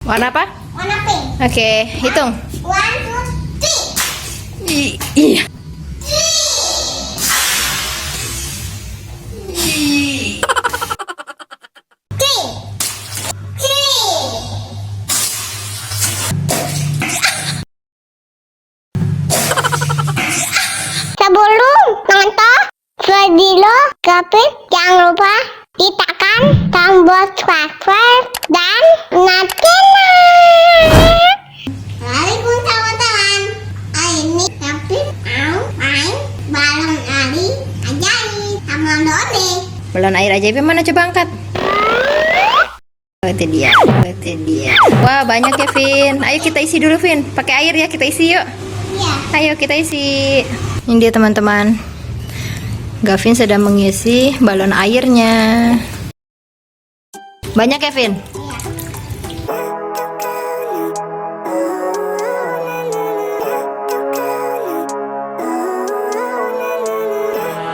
Warna apa? Warna pink. Oke, hitung. 1, 2, 3. Iya. Sebelum nonton video Gavin, jangan lupa tekan tombol subscribe dan nyalakan. Waalaikumsalam teman-teman. Hari ini Gavin mau main balon air ajaib sama Doni. Balon air ajaib yang mana, coba angkat. Oh, itu dia. Wah, banyak ya, Vin. Ayo kita isi dulu, Vin. Pakai air ya, kita isi yuk. Iya. Ayo kita isi. Ini dia teman-teman. Gavin sedang mengisi balon airnya. Banyak ya, Vin?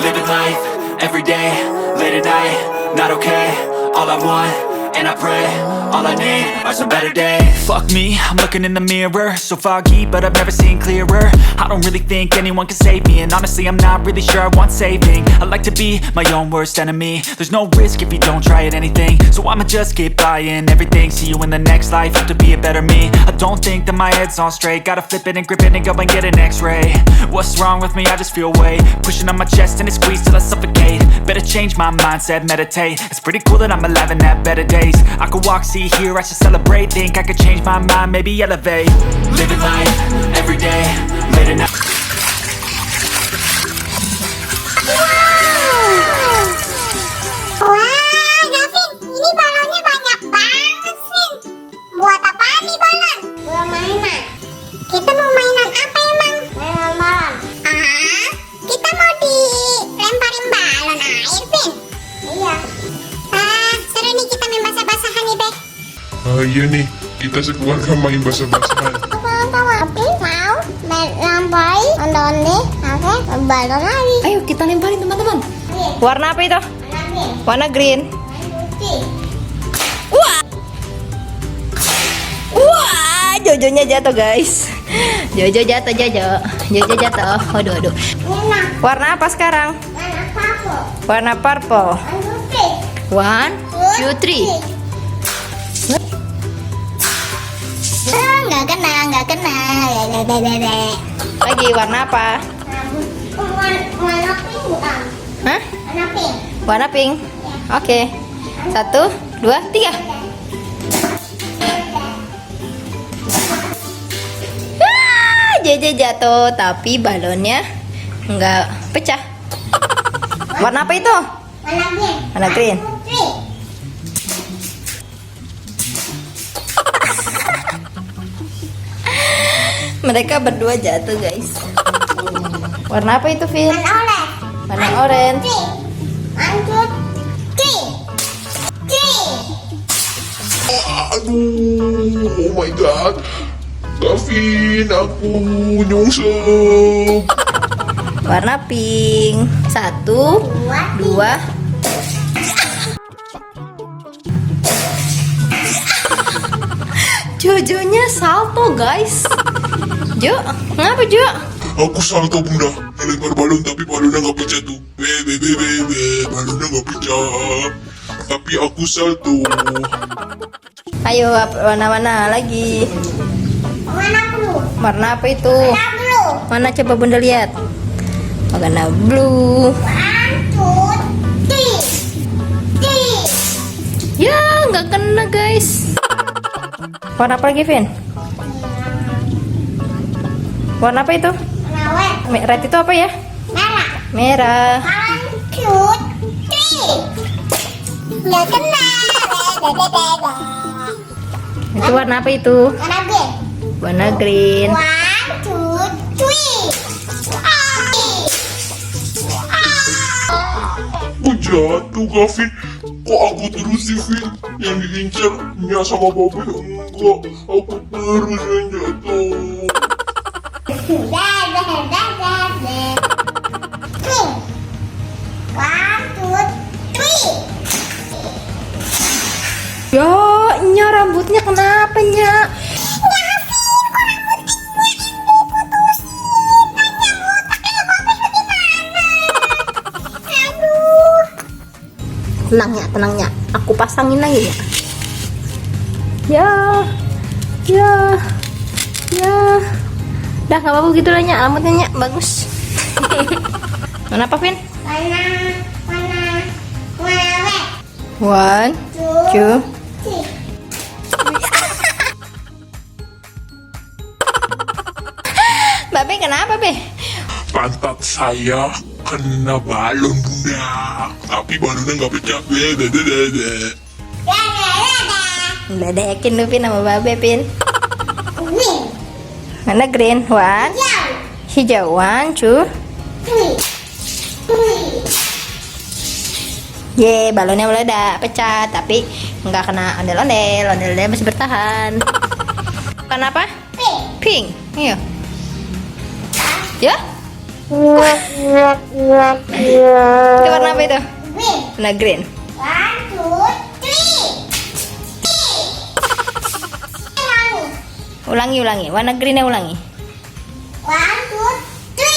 Living life, every day, late at night, not okay. All I want, and I pray, all I need are some better days. Fuck me, I'm looking in the mirror, so foggy, but I've never seen clearer. I don't really think anyone can save me, and honestly I'm not really sure I want saving. I like to be my own worst enemy. There's no risk if you don't try at anything, so I'ma just keep buying everything. See you in the next life, have to be a better me. I don't think that my head's on straight, gotta flip it and grip it and go and get an x-ray. What's wrong with me? I just feel weight pushing on my chest and it squeezes till I suffocate. Better change my mindset, meditate. It's pretty cool that I'm alive and have better days. I could walk, see, hear, I should celebrate. Think I could change my mind, maybe elevate. Living life, every day, late at night. Wah, Gavin, ini balonnya banyak banget, Vin. Buat apaan nih balon? Buat mainan. Kita mau mainan apa emang? Mainan balon. Kita mau dilemparin balon air, Vin. Iya. Seru nih kita main basah-basahan nih, Bek. Iya nih, kita sekeluarga main basah-basahan. Tapi mau lemparin Doni, oke? Balon air. Ayo kita lemparin, teman-teman. Iya. Warna apa itu? Warna green. Putih. Wah. Wah, Jojonya jatuh, guys. Jojo jatuh. Jojo jatuh. Aduh. Ini Warna apa sekarang? warna purple. Warna purple. Warna putih. 1, 2, 3. Nggak kena. Lagi warna apa? Warna pink bukan? Hah? Warna pink. Warna pink. Oke. 1, 2, 3. Jojo jatuh, tapi balonnya nggak pecah. Warna apa itu? Warna green. Warna green. Putih. Mereka berdua jatuh, guys. Warna apa itu, Vin? Warna orange. Warna orange. Pink. 1, 2, 3. Aduh, oh my god. Gavin, aku nyungsep. Warna pink. 1, 2. Jojonya salto, guys. Jo, ngapa Jo? Aku salto bunda, ngelempar balon tapi balonnya nggak pecah tuh. Balonnya nggak pecah. Tapi aku salto. Ayo, warna mana lagi? Warna blue. Warna apa itu? Warna blue. Mana coba bunda lihat? Warna blue. 1, 2, 3. Ya, nggak kena, guys. Warna apa lagi, Vin? Warna apa itu? Warna red. Red itu apa ya? Merah. Merah. 1, 2, 3. Nggak kena. Itu warna apa itu? Warna green. Warna green. 1, 2, 3. Aku jatuh, Gavin. Kok aku terus sih, Vin? Yang diincar Nya sama Babe enggak. Aku terus yang jatuh. Pink. 1, 2, 3. Ya, Nya rambutnya kenapa, Nya? Tenangnya. Aku pasangin lagi ya. Ya. Dah nggak apa-apa gitu lah Nyak, rambutnya Nyak bagus. Mana apa Vin? Warna red. 1, 2. 3. Babe kenapa Be? Pantat saya kena balon bunda. Tapi balonnya nggak pecah. Udah yakin lu Vin sama Babe Vin. Green. Mana green? 1. Hijau. 1, 2. 3. Ye, balonnya meledak, pecah, tapi nggak kena ondel-ondel, ondel-ondel masih bertahan. Kenapa? Pink. Iya. Ya? Itu warna apa itu? Green. Warna green. 1, 2, 3. Ulangi. Warna greennya ulangi. 1, 2, 3.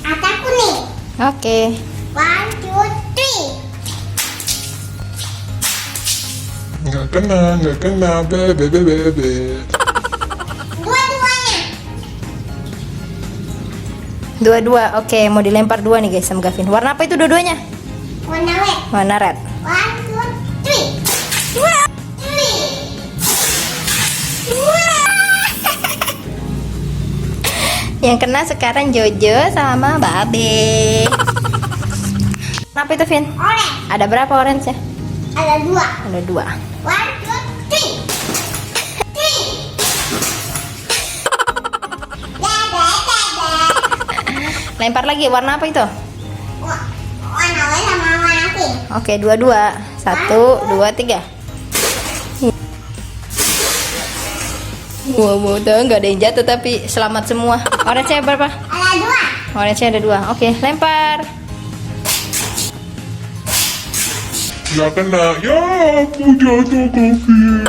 Ada kuning. Oke. 1, 2, 3. Nggak kena, bebe. Dua-duanya. Dua. Oke, mau dilempar dua nih guys sama Gavin. Warna apa itu dua-duanya? Warna red. Warna red. 1, 2, 3. Yang kena sekarang Jojo sama Babe. Kenapa itu Vin? Orange. Ada berapa orange ya? Ada 2. Ada 2. 1, 2, 3. Lempar lagi, warna apa itu? Warna red sama warna pink. Oke, 2. 1, 2, 3. Wow, nggak ada yang jatuh tapi selamat semua. Orange-nya berapa? Ada 2. Orange-nya ada 2. Oke, lempar. Nggak kena. Ya, aku jatuh Gavin.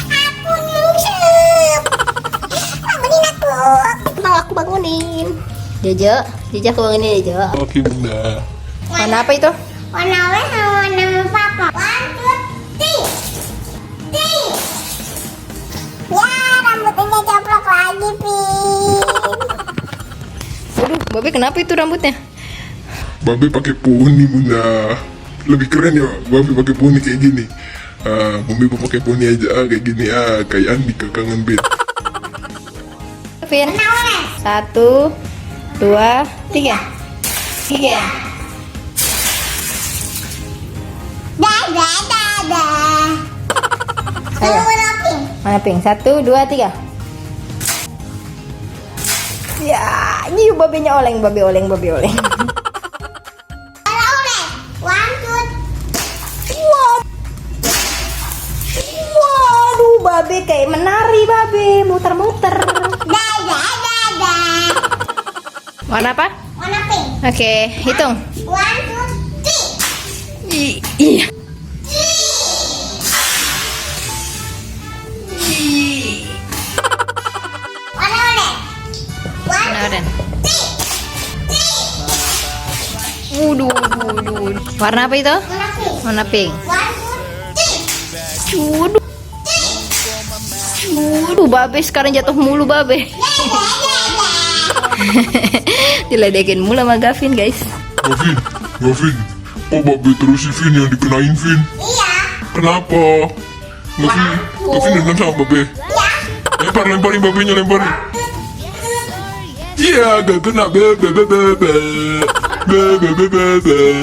Aku nyungsep. Bangunin aku. Mau aku bangunin. Jojo aku bangunin Jojo. Oke bunda. Warna apa itu? Warna red sama warna papa. 1, 2, 3. Ya, rambutnya caplok lagi, Pin. Waduh, Babe kenapa itu rambutnya? Babe pakai poni bunda. Lebih keren ya, Babe pakai poni kayak gini. Babe pakai poni aja kayak gini kayak Andi kekangan bet. Vin. Warna orange. 1, 2, 3. 3. Dadah. Kalau Ayo. warna pink. Mana pink? 1, 2, 3. Ya, ini babenya oleng. Warna orange. 1, 2. Waduh, Babe kayak menari, Babe. Muter-muter. Dadah. Warna apa? Warna pink. Oke, hitung. 1, 2, 3. Iya. Warna orange. Warna orange. 1, 2, 3. Waduh. Warna apa itu? Warna pink. Warna pink. 1, 2, 3. Waduh, Babe sekarang jatuh mulu, Babe. Diledekin mulu sama Gavin, guys. Gavin. Kok Babe terus si Vin yang dikenain Vin? Iya. Kenapa? Gavin dendam sama Babe. Lemparin babenya, lemparin. Iya, gak kena bebe. 1, 2, 4.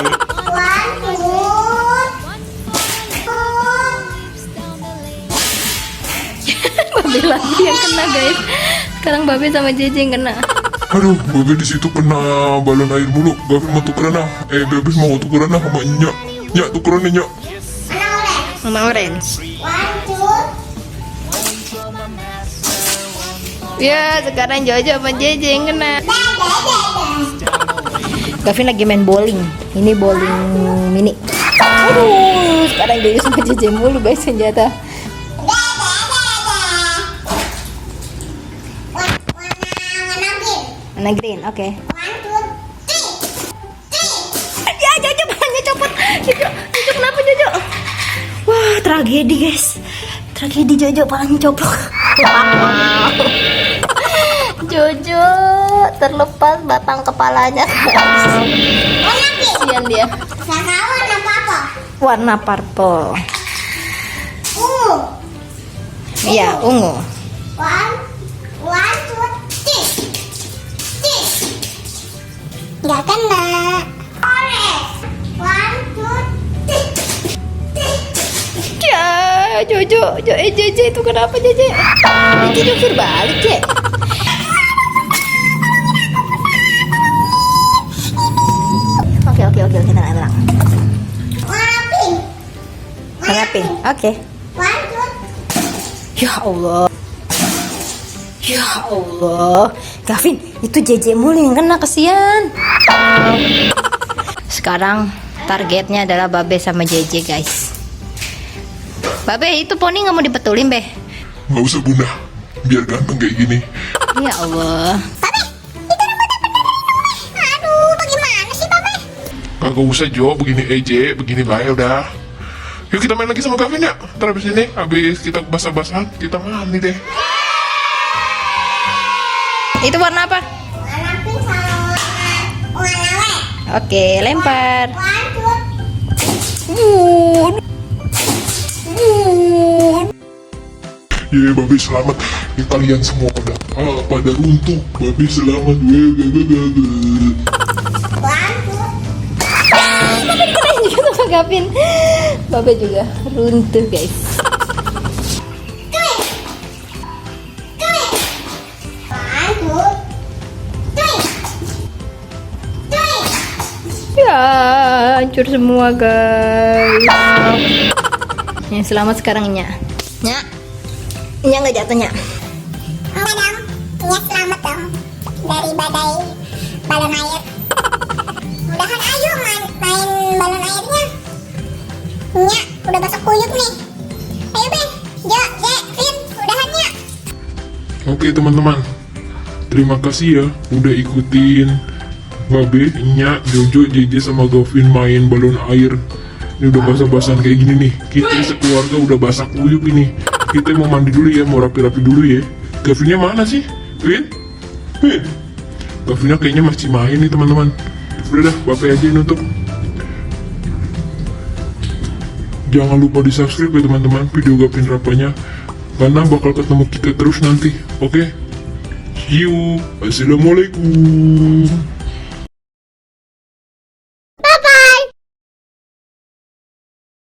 Babe lagi yang kena, guys. Sekarang Babe sama JJ yang kena. Aduh, Babe di situ kena balon air mulu. Gavin mau tukeran Babe mau tukeran sama Nyak. Nyak tukeran Nyak. Warna orange. 1, 2. Ya, sekarang Jojo sama JJ yang kena. Dadah. Gavin lagi main bowling. Ini bowling mini. Aduh, sekarang Jojo sama JJ mulu, guys, senjata. warna green. Oke. 1, 2, 3. Ya, Jojo bahannya copot. Jojo kenapa Jojo? Wah, tragedi guys. Tragedi Jojo palanya copot. Jojo terlepas batang kepalanya. Warna pink. Kasian dia. Kakak warna apa? Warna purple. Iya, ungu. 1, 2, 3. Nggak kena. Orange. 1, 2, 3. Ya, Jojo, JJ itu kenapa JJ? JJ jungkir balik, Cek. Oke, tenang. Warna pink. Warna pink. Oke. 1, 2. Ya Allah. Ya Allah. Gavin, itu JJ mulu yang kena, kesian. Sekarang targetnya adalah Babe sama JJ, guys. Babe, itu poni nggak mau dibetulin, Be? Nggak usah bunda, biar ganteng kayak gini. Ya Allah. Aduh, bagaimana sih, Babe? Kagak usah Jo, begini aja, begini baik udah. Yuk kita main lagi sama Gavin ya. Ntar abis ini, abis kita basah-basahan, kita mandi deh. Itu warna apa? Warna pink sama warna red. Oke, lempar. 1, 2. Ye, Babe selamat. Ya, kalian semua pada runtuh. Babe selamat. 1, 2. Keren juga sama Gavin. Babe juga runtuh, guys. Ya, hancur semua, guys. Yang selamat sekarang Nya. Nya nggak jatuh, Nya. Enggak dong, Nya selamat dong dari badai balon air. Mudahan ayo main balon airnya. Nya udah basah kuyup nih. Ayo Ben, Vin, udahan Nya. Oke teman-teman, terima kasih ya udah ikutin Babe, Nya, Jojo, JJ sama Gavin main balon air. Ini udah basah-basahan kayak gini nih. Kita sekeluarga udah basah kuyup ini. Kita mau mandi dulu ya, mau rapi-rapi dulu ya. Gavinnya mana sih? Vin? Gavinnya kayaknya masih main nih teman-teman. Udah dah, Babe aja yang nutup. Jangan lupa di subscribe ya teman-teman video Gavin Rapanya, karena bakal ketemu kita terus nanti. Oke? See you. Assalamualaikum.